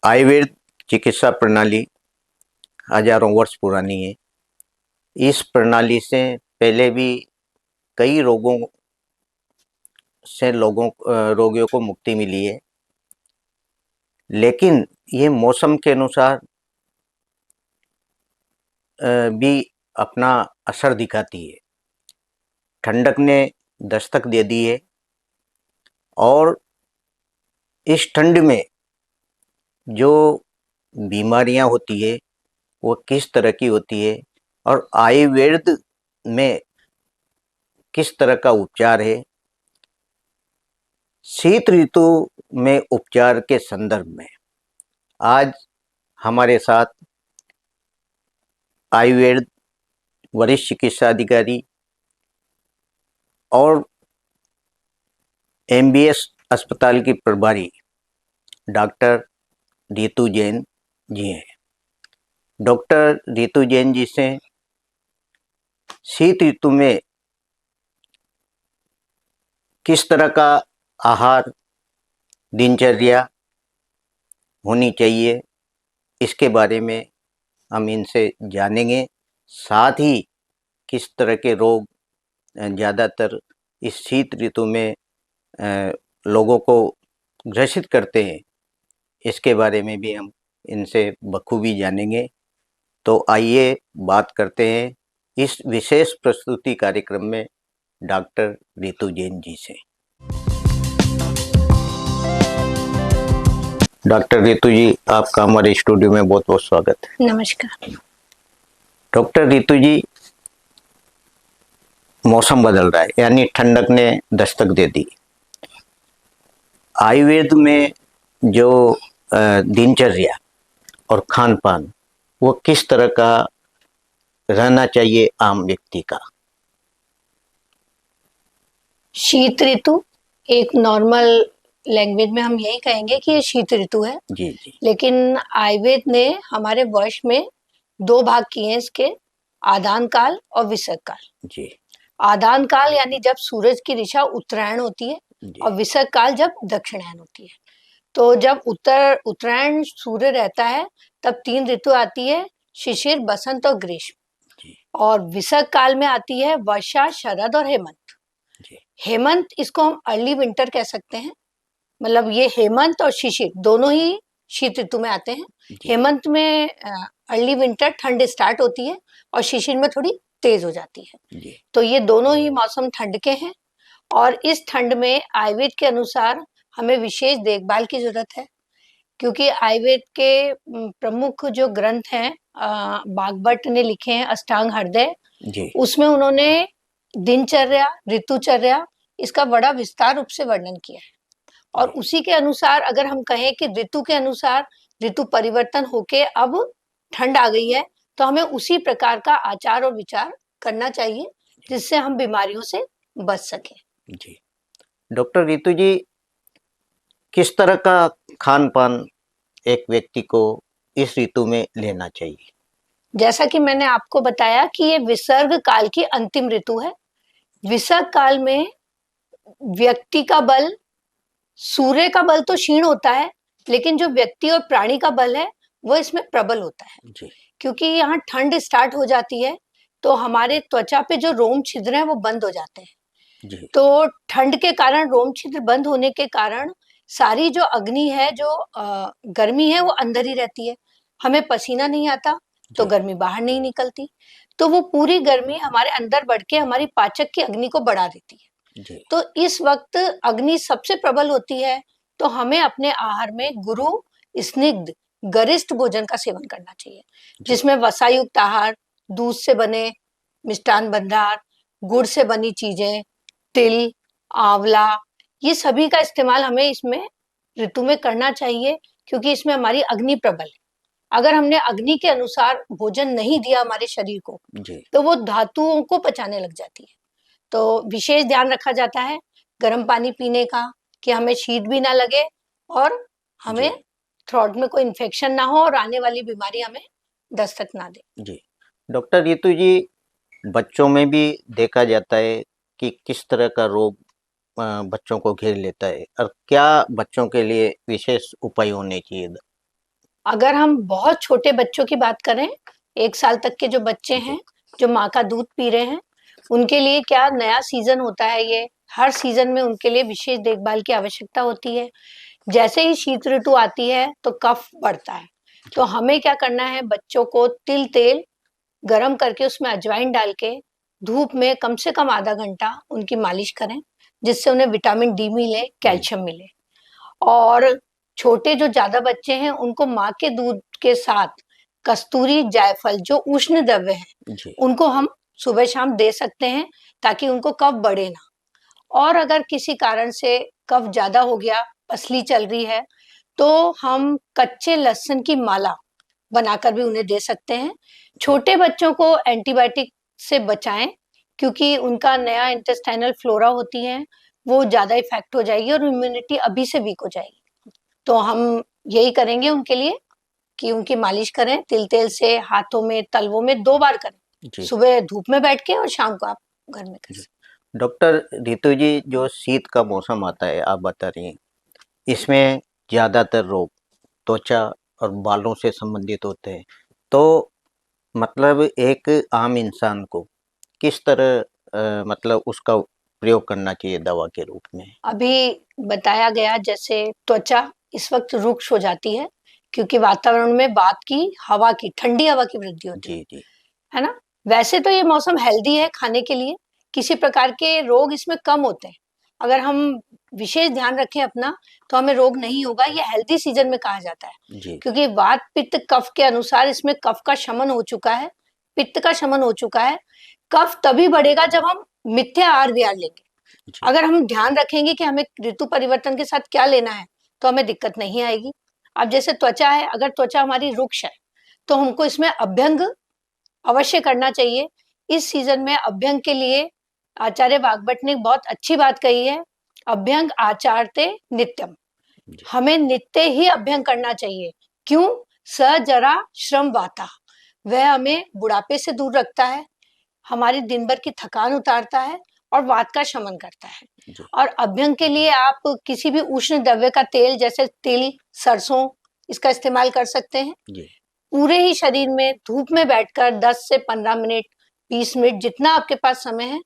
आयुर्वेद चिकित्सा प्रणाली हजारों वर्ष पुरानी है। इस प्रणाली से पहले भी कई रोगों से रोगियों को मुक्ति मिली है, लेकिन ये मौसम के अनुसार भी अपना असर दिखाती है। ठंडक ने दस्तक दे दी है और इस ठंड में जो बीमारियां होती है वो किस तरह की होती है और आयुर्वेद में किस तरह का उपचार है, शीत ऋतु में उपचार के संदर्भ में आज हमारे साथ आयुर्वेद वरिष्ठ चिकित्सा अधिकारी और एमबीएस अस्पताल की प्रभारी डॉक्टर रितु जैन जी हैं। डॉक्टर रितु जैन जी से शीत ऋतु में किस तरह का आहार दिनचर्या होनी चाहिए, इसके बारे में हम इनसे जानेंगे। साथ ही किस तरह के रोग ज़्यादातर इस शीत ऋतु में लोगों को ग्रसित करते हैं, इसके बारे में भी हम इनसे बखूबी जानेंगे। तो आइए बात करते हैं इस विशेष प्रस्तुति कार्यक्रम में डॉक्टर रितु जैन जी से। डॉक्टर रितु जी, आपका हमारे स्टूडियो में बहुत बहुत स्वागत है। नमस्कार डॉक्टर रितु जी, मौसम बदल रहा है, यानी ठंडक ने दस्तक दे दी। आयुर्वेद में जो दिनचर्या और खान पान वो किस तरह का रहना चाहिए आम व्यक्ति का? शीत ऋतु एक नॉर्मल लैंग्वेज में हम यही कहेंगे कि ये शीत ऋतु है। जी जी। लेकिन आयुर्वेद ने हमारे वर्ष में दो भाग किए हैं इसके, आदान काल और विसर्ग काल। जी। आदान काल यानी जब सूरज की दिशा उत्तरायण होती है और विसर्ग काल जब दक्षिणायन होती है। तो जब उत्तरायण सूर्य रहता है तब तीन ऋतु आती है, शिशिर, बसंत और ग्रीष्म। और विसर्ग काल में आती है वर्षा, शरद और हेमंत। हेमंत इसको हम अर्ली विंटर कह सकते हैं, मतलब ये हेमंत और शिशिर दोनों ही शीत ऋतु में आते हैं। हेमंत में अर्ली विंटर ठंड स्टार्ट होती है और शिशिर में थोड़ी तेज हो जाती है। तो ये दोनों ही मौसम ठंड के हैं और इस ठंड में आयुर्वेद के अनुसार हमें विशेष देखभाल की जरूरत है, क्योंकि आयुर्वेद के प्रमुख जो ग्रंथ हैं बागभट्ट ने लिखे हैं अष्टांग हृदय, उसमें उन्होंने दिनचर्या, ऋतुचर्या इसका बड़ा विस्तार रूप से वर्णन किया है। और उसी के अनुसार अगर हम कहें कि ऋतु के अनुसार ऋतु परिवर्तन होके अब ठंड आ गई है, तो हमें उसी प्रकार का आचार और विचार करना चाहिए जिससे हम बीमारियों से बच सकें। जी डॉक्टर रितु जी, किस तरह का खान पान एक व्यक्ति को इस ऋतु में लेना चाहिए? जैसा कि मैंने आपको बताया कि ये विसर्ग काल की अंतिम ऋतु है। विसर्ग काल में व्यक्ति का बल, सूर्य का बल तो क्षीण होता है, लेकिन जो व्यक्ति और प्राणी का बल है वो इसमें प्रबल होता है। जी। क्योंकि यहाँ ठंड स्टार्ट हो जाती है तो हमारे त्वचा पे जो रोम छिद्र हैं वो बंद हो जाते हैं। जी। तो ठंड के कारण रोम छिद्र बंद होने के कारण सारी जो अग्नि है, जो गर्मी है वो अंदर ही रहती है, हमें पसीना नहीं आता तो गर्मी बाहर नहीं निकलती, तो वो पूरी गर्मी हमारे अंदर बढ़ के हमारी पाचक की अग्नि को बढ़ा देती है। जी। तो इस वक्त अग्नि सबसे प्रबल होती है, तो हमें अपने आहार में गुरु स्निग्ध गरिष्ठ भोजन का सेवन करना चाहिए, जिसमें वसायुक्त आहार, दूध से बने मिष्टान भंडार, गुड़ से बनी चीजें, तिल, आंवला, ये सभी का इस्तेमाल हमें इसमें ऋतु में करना चाहिए, क्योंकि इसमें हमारी अग्नि प्रबल है। अगर हमने अग्नि के अनुसार भोजन नहीं दिया हमारे शरीर को, तो वो धातुओं को पचाने लग जाती है। तो विशेष ध्यान रखा जाता है गर्म पानी पीने का, कि हमें शीत भी ना लगे और हमें थ्रोट में कोई इन्फेक्शन ना हो और आने वाली बीमारी हमें दस्तक ना दे। जी डॉक्टर रितु जी, बच्चों में भी देखा जाता है कि किस तरह का रोग बच्चों को घेर लेता है और क्या बच्चों के लिए विशेष उपाय होने चाहिए? अगर हम बहुत छोटे बच्चों की बात करें, 1 साल तक के जो बच्चे हैं, जो माँ का दूध पी रहे हैं, उनके लिए क्या नया सीज़न होता है ये, हर सीज़न में उनके लिए विशेष देखभाल की आवश्यकता होती है। जैसे ही शीत ऋतु आती है, तो कफ बढ़ता है। तो हमें क्या करना है, बच्चों को तिल तेल गरम करके उसमें अजवाइन डाल के धूप में कम से कम आधा घंटा उनकी मालिश करें, जिससे उन्हें विटामिन डी मिले, कैल्शियम मिले। और छोटे जो ज़्यादा बच्चे हैं, उनको माँ के दूध के साथ कस्तूरी, जायफल जो उष्ण द्रव्य है, जी उनको हम सुबह-शाम दे सकते हैं, ताकि उनको कफ बढ़े ना। और अगर किसी कारण से कफ ज़्यादा हो गया, पसली चल रही है, तो हम कच्चे लहसुन की माला बनाकर भी उन्हें दे सकते हैं। छोटे बच्चों को एंटीबायोटिक से बचाएँ, क्योंकि उनका नया इंटेस्टाइनल फ्लोरा होती है, वो ज़्यादा इफ़ेक्ट हो जाएगी और इम्यूनिटी अभी से वीक हो जाएगी। तो हम यही करेंगे उनके लिए कि उनकी मालिश करें, तिल-तेल से हाथों में, तलवों में 2 बार करें। जी सुबह धूप में बैठ के और शाम को आप घर में करें। डॉक्टर रितु जी, जो शीत का मौसम आता है आप बता रही हैं, इसमें ज़्यादातर रोग त्वचा और बालों से संबंधित होते हैं। तो मतलब एक आम इंसान को किस तरह मतलब उसका प्रयोग करना चाहिए दवा के रूप में? अभी बताया गया जैसे त्वचा इस वक़्त रुक्ष हो जाती है, क्योंकि वातावरण में वात की, हवा की, ठंडी हवा की वृद्धि होती जी जी है ना? वैसे तो ये मौसम हेल्दी है खाने के लिए, किसी प्रकार के रोग इसमें कम होते हैं। अगर हम विशेष ध्यान रखें अपना, तो हमें रोग नहीं होगा, ये हेल्दी सीज़न में कहा जाता है। जी क्योंकि वात, पित्त, कफ के अनुसार इसमें कफ का शमन हो चुका है, पित्त का शमन हो चुका है। कफ तभी बढ़ेगा जब हम मिथ्या आहार-विहार लेंगे। जी अगर हम ध्यान रखेंगे कि हमें ऋतु परिवर्तन के साथ क्या लेना है, तो हमें दिक्कत नहीं आएगी। अब जैसे त्वचा है, अगर त्वचा हमारी रुक्ष है, तो हमको इसमें अभ्यंग अवश्य करना चाहिए। इस सीज़न में अभ्यंग के लिए आचार्य वाग्भट ने बहुत अच्छी बात कही है, अभ्यंग आचार्ते नित्यम। जी हमें नित्य ही अभ्यंग करना चाहिए। क्यों? स जरा श्रम वाता। वह हमें बुढ़ापे से दूर रखता है, हमारी दिन भर की थकान उतारता है और वात का शमन करता है। जी और अभ्यंग के लिए आप किसी भी उष्ण द्रव्य का तेल जैसे तिल, सरसों इसका इस्तेमाल कर सकते हैं। जी पूरे ही शरीर में धूप में बैठकर 10 से 15 मिनट, 20 मिनट जितना आपके पास समय है,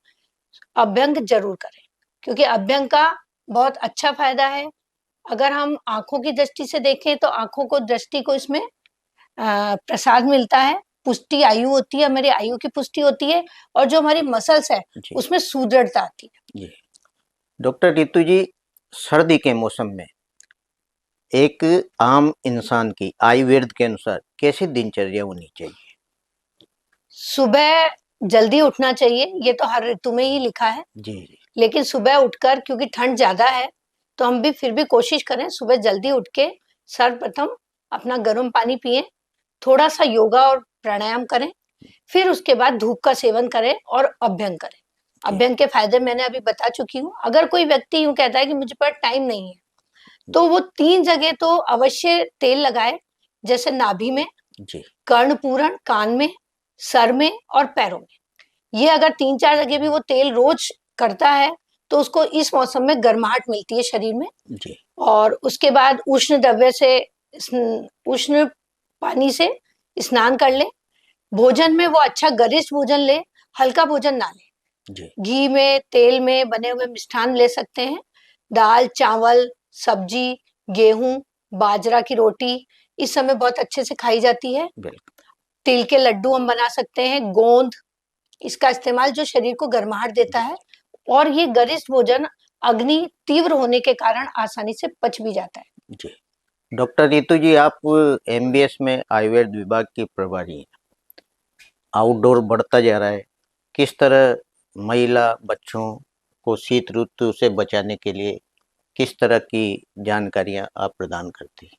अभ्यंग ज़रूर करें। क्योंकि अभ्यंग का बहुत अच्छा फ़ायदा है। अगर हम आँखों की दृष्टि से देखें तो आँखों को दृष्टि को इसमें प्रसाद मिलता है, पुष्टि आयु होती है, हमारी आयु की पुष्टि होती है और जो हमारी मसल्स है, जी उसमें सुदृढ़ता आती है। जी डॉक्टर रितु जी, सर्दी के मौसम में एक आम इंसान की आयुर्वेद के अनुसार कैसी दिनचर्या होनी चाहिए? सुबह जल्दी उठना चाहिए, ये तो हर ऋतु में ही लिखा है। जी जी लेकिन सुबह उठकर क्योंकि ठंड ज़्यादा है, तो हम भी फिर भी कोशिश करें सुबह जल्दी उठ के सर्वप्रथम अपना गर्म पानी पिएँ, थोड़ा-सा योगा और प्राणायाम करें, फिर उसके बाद धूप का सेवन करें और अभ्यंग करें। जी अभ्यंग के फ़ायदे मैंने अभी बता चुकी हूँ। अगर कोई व्यक्ति यूँ कहता है कि मुझ पर टाइम नहीं है, तो वो 3 जगह तो अवश्य तेल लगाए, जैसे नाभि में, जी कर्णपूरण, कान में, सर में और पैरों में। ये अगर 3-4 जगह भी वो तेल रोज करता है, तो उसको इस मौसम में गर्माहट मिलती है शरीर में। जी और उसके बाद उष्ण द्रव्य से उष्ण पानी से स्नान कर ले। भोजन में वो अच्छा गरिष्ठ भोजन ले, हल्का भोजन ना ले। जी घी में, तेल में बने हुए मिष्ठान ले सकते हैं। दाल, चावल, सब्जी, गेहूँ, बाजरा की रोटी इस समय बहुत अच्छे से खाई जाती है। बिल्कुल तिल के लड्डू हम बना सकते हैं, गोंद इसका इस्तेमाल जो शरीर को गर्माहट देता जी है और ये गरिष्ठ भोजन अग्नि तीव्र होने के कारण आसानी से पच भी जाता है। जी डॉक्टर रितु जी, आप एमबीएस में आयुर्वेद विभाग की प्रभारी हैं। आउटडोर बढ़ता जा रहा है, किस तरह महिला बच्चों को शीत ऋतु से बचाने के लिए किस तरह की जानकारियां आप प्रदान करती हैं?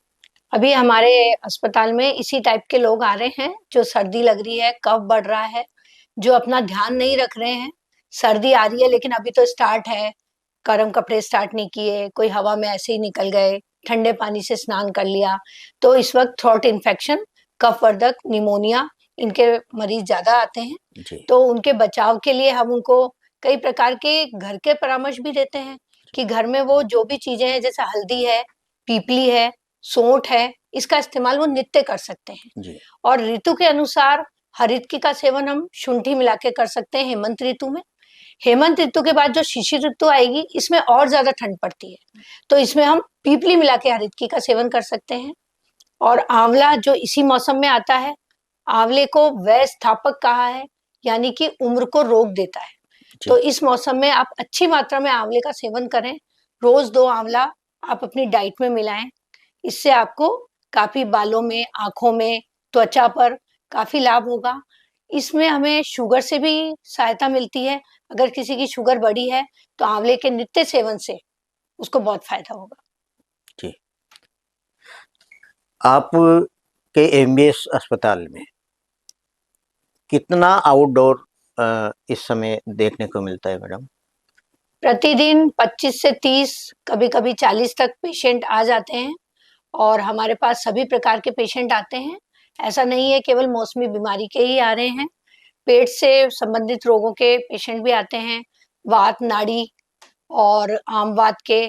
अभी हमारे अस्पताल में इसी टाइप के लोग आ रहे हैं, जो सर्दी लग रही है, कफ बढ़ रहा है, जो अपना ध्यान नहीं रख रहे हैं। सर्दी आ रही है लेकिन अभी तो स्टार्ट है, गर्म कपड़े स्टार्ट नहीं किए, कोई हवा में ऐसे ही निकल गए, ठंडे पानी से स्नान कर लिया। तो इस वक़्त थ्रोट इन्फेक्शन, कफवर्धक, निमोनिया इनके मरीज़ ज़्यादा आते हैं। जी तो उनके बचाव के लिए हम उनको कई प्रकार के घर के परामर्श भी देते हैं कि घर में वो जो भी चीज़ें हैं जैसे हल्दी है, पीपली है, सोंठ है, इसका इस्तेमाल वो नित्य कर सकते हैं। जी और ऋतु के अनुसार हरितकी का सेवन हम शुंठी मिला के कर सकते हैं हेमंत ऋतु में। हेमंत ऋतु के बाद जो शिशिर ऋतु आएगी, इसमें और ज्यादा ठंड पड़ती है, तो इसमें हम पीपली मिला के हरितकी का सेवन कर सकते हैं। और आंवला जो इसी मौसम में आता है, आंवले को वय स्थापक कहा है, यानी कि उम्र को रोक देता है। जी तो इस मौसम में आप अच्छी मात्रा में आंवले का सेवन करें। रोज 2 आंवला आप अपनी डाइट में मिलाएं। इससे आपको काफी बालों में, आंखों में, त्वचा पर काफी लाभ होगा। इसमें हमें शुगर से भी सहायता मिलती है। अगर किसी की शुगर बढ़ी है तो आंवले के नित्य सेवन से उसको बहुत फायदा होगा। जी आप के एमबीएस अस्पताल में कितना आउटडोर इस समय देखने को मिलता है मैडम? प्रतिदिन 25 से 30, कभी-कभी 40 तक पेशेंट आ जाते हैं और हमारे पास सभी प्रकार के पेशेंट आते हैं। ऐसा नहीं है केवल मौसमी बीमारी के ही आ रहे हैं, पेट से संबंधित रोगों के पेशेंट भी आते हैं, वात, नाड़ी और आम वात के,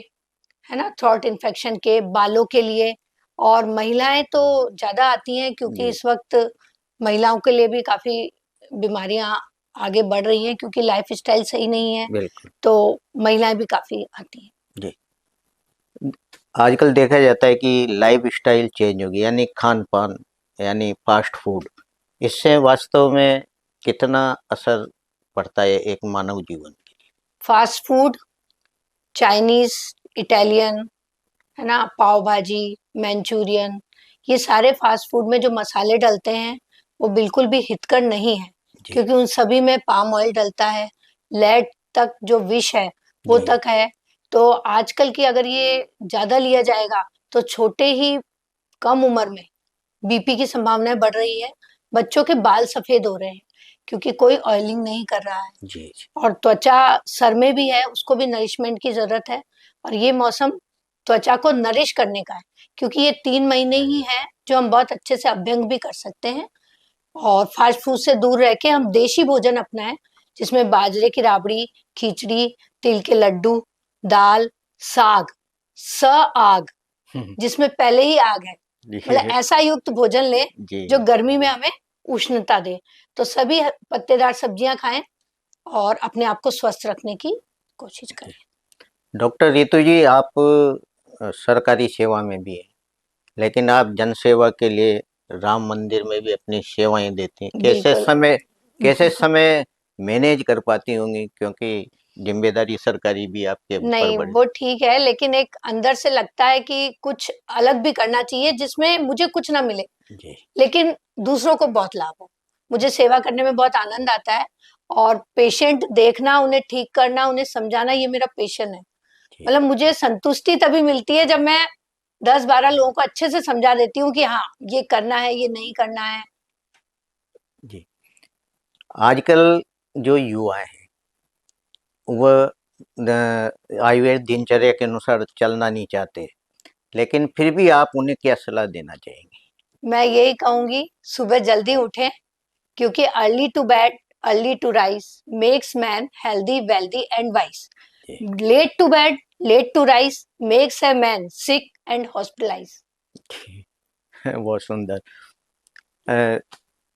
है ना, थ्रोट इन्फेक्शन के, बालों के लिए। और महिलाएं तो ज्यादा आती हैं क्योंकि जी इस वक्त महिलाओं के लिए भी काफी बीमारियां आगे बढ़ रही हैं, क्योंकि लाइफ स्टाइल सही नहीं है, बिल्कुल। तो महिलाएं भी काफी आती हैं। जी आजकल देखा जाता है कि लाइफ स्टाइल चेंज हो गई, यानी खान पान, यानी फास्ट फूड, इससे वास्तव में कितना असर पड़ता है एक मानव जीवन के लिए? फास्ट फूड, चाइनीज, इटालियन, है ना, पाव भाजी, मंचूरियन, ये सारे फास्ट फूड में जो मसाले डलते हैं वो बिल्कुल भी हितकर नहीं है, जी क्योंकि उन सभी में पाम ऑयल डलता है, लेड तक जो विष है वो जी तक है। तो आजकल की अगर ये ज्यादा लिया जाएगा तो छोटे ही कम उम्र में बीपी की संभावनाएं बढ़ रही है। बच्चों के बाल सफेद हो रहे हैं क्योंकि कोई ऑयलिंग नहीं कर रहा है। जी जी और त्वचा सर में भी है, उसको भी नरिशमेंट की जरूरत है। और ये मौसम त्वचा को नरिश करने का है, क्योंकि ये 3 महीने ही है जो हम बहुत अच्छे से अभ्यंग भी कर सकते हैं। और फास्ट फूड से दूर रह के हम देशी भोजन अपनाएं, जिसमें बाजरे की राबड़ी, खिचड़ी, तिल के लड्डू, दाल, साग, स आग, जिसमें पहले ही आग है, मतलब ऐसा युक्त भोजन लें जी जो गर्मी में हमें उष्णता दे। तो सभी पत्तेदार सब्जियां खाएं और अपने आप को स्वस्थ रखने की कोशिश करें। डॉक्टर रितु जी, आप सरकारी सेवा में भी हैं, लेकिन आप जन सेवा के लिए राम मंदिर में भी अपनी सेवाएं देती हैं। बिल्कुल। कैसे समय मैनेज कर पाती होंगी, क्योंकि जिम्मेदारी सरकारी भी आपके ऊपर नहीं, बढ़। वो ठीक है, लेकिन एक अंदर से लगता है कि कुछ अलग भी करना चाहिए जिसमें मुझे कुछ ना मिले, जी लेकिन दूसरों को बहुत लाभ हो। मुझे सेवा करने में बहुत आनंद आता है, और पेशेंट देखना, उन्हें ठीक करना, उन्हें समझाना, ये मेरा पैशन है। जी मतलब मुझे संतुष्टि तभी मिलती है जब मैं 10-12 लोगों को अच्छे से समझा देती हूँ कि हाँ, ये करना है, ये नहीं करना है। जी आजकल जो युवा है वह आयुर्वेद दिनचर्या के अनुसार चलना नहीं चाहते, लेकिन फिर भी आप उन्हें क्या सलाह देना चाहेंगे? मैं यही कहूंगी, सुबह जल्दी उठें, क्योंकि early to bed, early to rise makes man healthy, wealthy and wise. जी late to bed, late to rise makes a man sick and hospitalise. बहुत सुंदर। अ,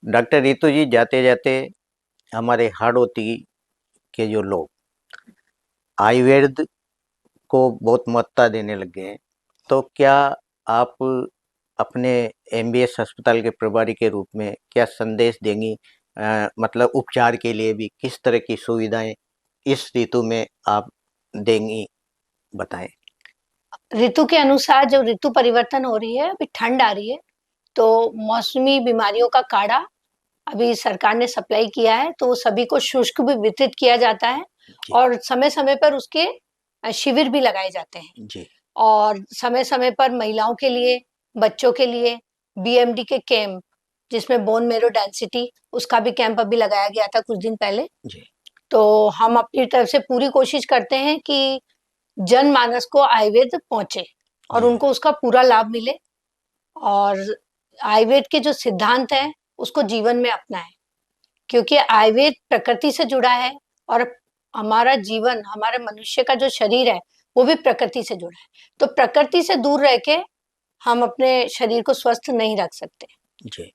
डॉक्टर रितु जी, जाते जाते हमारे हाड़ोती के जो लोग आयुर्वेद को बहुत महत्ता देने लग गए हैं, तो क्या आप अपने एमबीएस अस्पताल के प्रभारी के रूप में क्या संदेश देंगी? मतलब उपचार के लिए भी किस तरह की सुविधाएं इस ऋतु में आप देंगी, बताएं। ऋतु के अनुसार जो ऋतु परिवर्तन हो रही है, अभी ठंड आ रही है, तो मौसमी बीमारियों का काढ़ा अभी सरकार ने सप्लाई किया है, तो वो सभी को शुष्क भी वितरित किया जाता है। जी और समय समय पर उसके शिविर भी लगाए जाते हैं। जी और समय समय पर महिलाओं के लिए, बच्चों के लिए बीएमडी के कैंप, जिसमें बोन मेरो डेंसिटी, उसका भी कैंप अभी लगाया गया था कुछ दिन पहले। जी तो हम अपनी तरफ से पूरी कोशिश करते हैं कि जनमानस को आयुर्वेद पहुंचे और जी उनको उसका पूरा लाभ मिले, और आयुर्वेद के जो सिद्धांत हैं उसको जीवन में अपनाएं, क्योंकि आयुर्वेद प्रकृति से जुड़ा है। और हमारा जीवन, हमारे मनुष्य का जो शरीर है वो भी प्रकृति से जुड़ा है। तो प्रकृति से दूर रह के हम अपने शरीर को स्वस्थ नहीं रख सकते। जी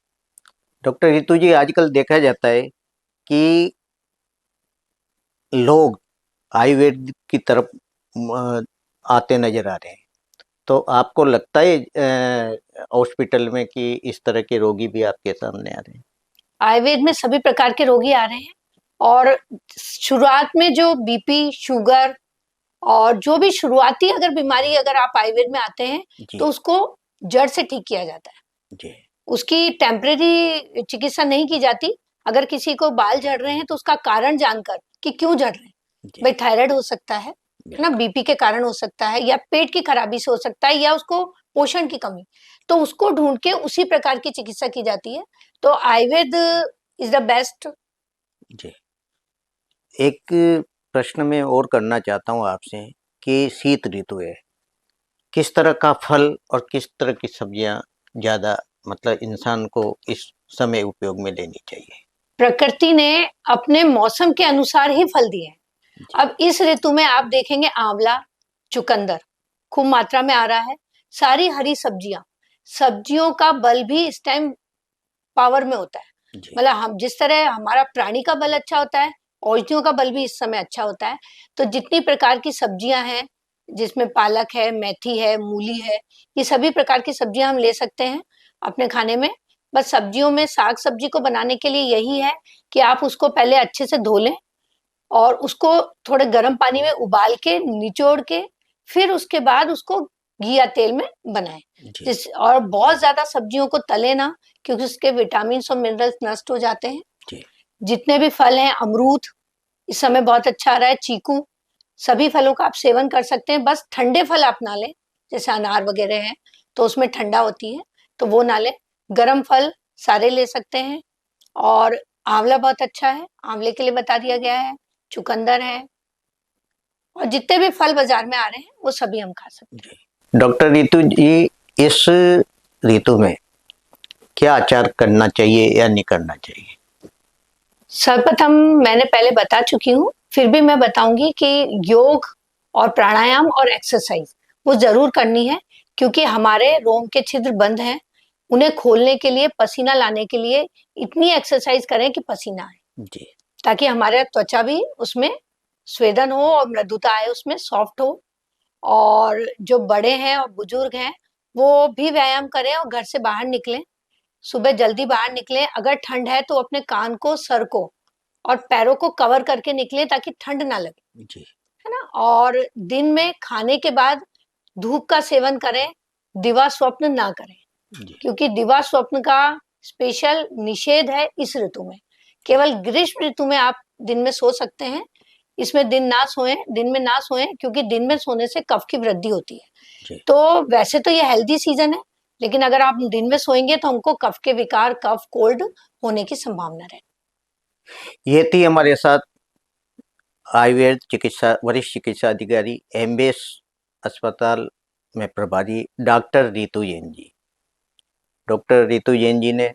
डॉक्टर रितु जी, आजकल देखा जाता है कि लोग आयुर्वेद की तरफ आते नजर आ रहे हैं, तो आपको लगता है हॉस्पिटल में कि इस तरह के रोगी भी आपके सामने आ रहे हैं? आयुर्वेद में सभी प्रकार के रोगी आ रहे हैं, और शुरुआत में जो बीपी, शुगर और जो भी शुरुआती अगर बीमारी अगर आप आयुर्वेद में आते हैं जी तो उसको जड़ से ठीक किया जाता है। जी उसकी टेम्परेरी चिकित्सा नहीं की जाती। अगर किसी को बाल झड़ रहे हैं तो उसका कारण जानकर कि क्यों झड़ रहे हैं, जी भाई थायराइड हो सकता है ना, बिल्कुल। बीपी के कारण हो सकता है, या पेट की खराबी से हो सकता है, या उसको पोषण की कमी, तो उसको ढूंढ के उसी प्रकार की चिकित्सा की जाती है। तो आयुर्वेद इज द बेस्ट। जी एक प्रश्न मैं और करना चाहता हूँ आपसे कि शीत ऋतु है, किस तरह का फल और किस तरह की सब्जियां ज़्यादा मतलब इंसान को इस समय उपयोग में लेनी चाहिए? प्रकृति ने अपने मौसम के अनुसार ही फल दिए हैं। जी अब इस ऋतु में आप देखेंगे आंवला, चुकंदर खूब मात्रा में आ रहा है। सारी हरी सब्जियां, सब्जियों का बल भी इस टाइम पावर में होता है। जी मतलब हम जिस तरह हमारा प्राणी का बल अच्छा होता है, औषधियों का बल भी इस समय अच्छा होता है। तो जितनी प्रकार की सब्जियां हैं, जिसमें पालक है, मेथी है, मूली है, ये सभी प्रकार की सब्जियां हम ले सकते हैं अपने खाने में। बस सब्जियों में साग सब्जी को बनाने के लिए यही है कि आप उसको पहले अच्छे से धो लें और उसको थोड़े गर्म पानी में उबाल के निचोड़ के फिर उसके बाद उसको घी या तेल में बनाएं। जी जिस और बहुत ज्यादा सब्जियों को तले ना, क्योंकि उसके विटामिन और मिनरल्स नष्ट हो जाते हैं। जी जितने भी फल हैं, अमरूद इस समय बहुत अच्छा आ रहा है, चीकू, सभी फलों का आप सेवन कर सकते हैं। बस ठंडे फल आप ना लें, जैसे अनार वगैरह है तो उसमें ठंडा होती है, तो वो ना लें। गर्म फल सारे ले सकते हैं। और आंवला बहुत अच्छा है, आंवले के लिए बता दिया गया है, चुकंदर है, और जितने भी फल बाजार में आ रहे हैं वो सभी हम खा सकते हैं। जी डॉक्टर रितु जी, इस ऋतु में क्या आचार करना चाहिए या नहीं करना चाहिए? सर्वप्रथम मैंने पहले बता चुकी हूँ, फिर भी मैं बताऊंगी कि योग और प्राणायाम और एक्सरसाइज वो जरूर करनी है, क्योंकि हमारे रोम के छिद्र बंद हैं, उन्हें खोलने के लिए, पसीना लाने के लिए इतनी एक्सरसाइज करें कि पसीना आए, जी ताकि हमारे त्वचा भी उसमें स्वेदन हो और मृदुता आए, उसमें सॉफ्ट हो। और जो बड़े हैं और बुजुर्ग हैं वो भी व्यायाम करें और घर से बाहर निकलें, सुबह जल्दी बाहर निकलें। अगर ठंड है तो अपने कान को, सर को और पैरों को कवर करके निकलें ताकि ठंड ना लगे, जी है ना। और दिन में खाने के बाद धूप का सेवन करें, दिवा स्वप्न ना करें, जी क्योंकि दिवा स्वप्न का स्पेशल निषेध है इस ऋतु में। केवल ग्रीष्म ऋतु में आप दिन में सो सकते हैं, इसमें दिन में ना सोएं, क्योंकि दिन में सोने से कफ की वृद्धि होती है। जी तो वैसे तो ये हेल्दी सीजन है, लेकिन अगर आप दिन में सोएंगे तो हमको कफ के विकार, कफ कोल्ड होने की संभावना रहती ये थी हमारे साथ आयुर्वेद चिकित्सा वरिष्ठ चिकित्सा अधिकारी एमबीएस अस्पताल में प्रभारी डॉक्टर रितु जैन जी। डॉक्टर रितु जैन जी ने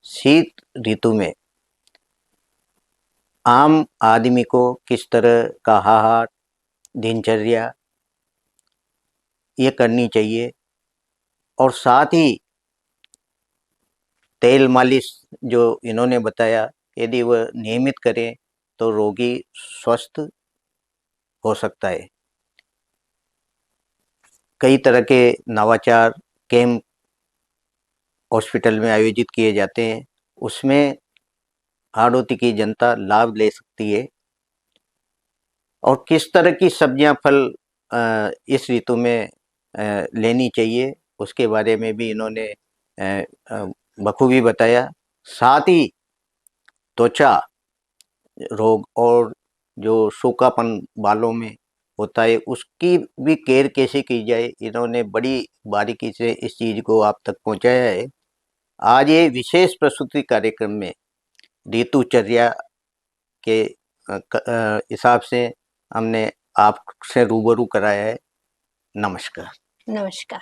शीत ऋतु में आम आदमी को किस तरह का आहार, दिनचर्या ये करनी चाहिए, और साथ ही तेल मालिश जो इन्होंने बताया, यदि वह नियमित करें तो रोगी स्वस्थ हो सकता है। कई तरह के नवाचार कैंप हॉस्पिटल में आयोजित किए जाते हैं, उसमें हाड़ौती की जनता लाभ ले सकती है। और किस तरह की सब्जियां, फल इस ऋतु में लेनी चाहिए, उसके बारे में भी इन्होंने बखूबी बताया। साथ ही त्वचा रोग और जो सूखापन बालों में होता है उसकी भी केयर कैसे की जाए, इन्होंने बड़ी बारीकी से इस चीज़ को आप तक पहुंचाया है। आज ये विशेष प्रस्तुति कार्यक्रम में ऋतुचर्या के हिसाब से हमने आपसे रूबरू कराया है। नमस्कार। है। नमस्कार।